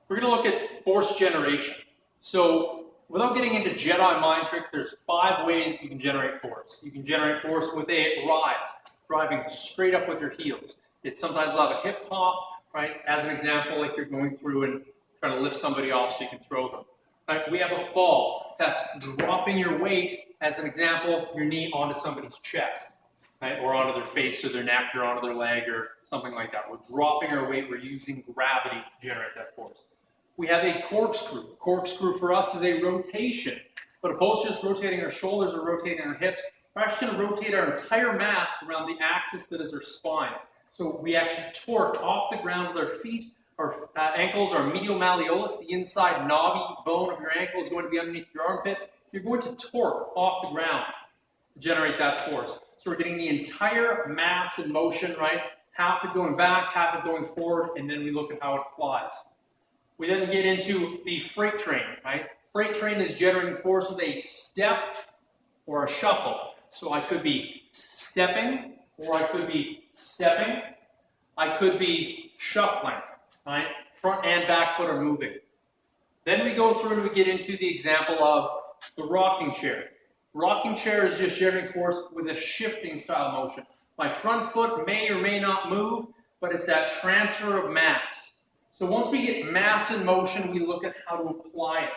We're going to look at force generation. So without getting into Jedi mind tricks, there's 5 ways you can generate force. You can generate force with a rise, driving straight up with your heels. It's sometimes you'll have a hip pop, right? As an example, like you're going through and trying to lift somebody off so you can throw them. Right? We have a fall. That's dropping your weight, as an example, your knee onto somebody's chest, right? Or onto their face or their neck or onto their leg or something like that. We're dropping our weight. We're using gravity to generate that force. We have a corkscrew. Corkscrew for us is a rotation. But opposed to just rotating our shoulders or rotating our hips, we're actually going to rotate our entire mass around the axis that is our spine. So we actually torque off the ground with our feet. Our ankles, our medial malleolus, the inside knobby bone of your ankle is going to be underneath your armpit. You're going to torque off the ground to generate that force. So we're getting the entire mass in motion, right? Half it going back, half it going forward, and then we look at how it applies. We then get into the freight train, right? Freight train is generating force with a step or a shuffle. So I could be stepping, or I could be stepping. I could be shuffling, right? Front and back foot are moving. Then we go through and we get into the example of the rocking chair. Rocking chair is just generating force with a shifting style motion. My front foot may or may not move, but it's that transfer of mass. So once we get mass in motion, we look at how to apply it.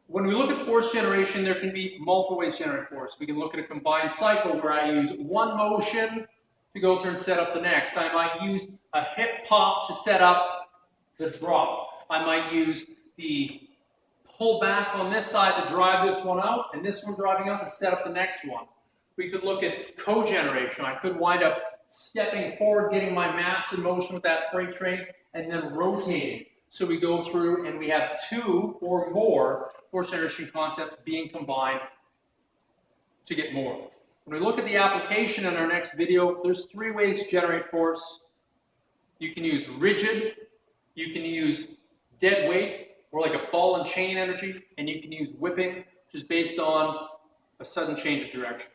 When we look at force generation, there can be multiple ways to generate force. We can look at a combined cycle where I use one motion to go through and set up the next. I might use a hip pop to set up the drop. I might use the pull back on this side to drive this one out, and this one driving out to set up the next one. We could look at cogeneration. I could wind up stepping forward, getting my mass in motion with that freight train, and then rotating. So we go through and we have 2 or more force generation concepts being combined to get more. When we look at the application in our next video, there's 3 ways to generate force. You can use rigid, you can use dead weight, or like a ball and chain energy, and you can use whipping, which is based on a sudden change of direction.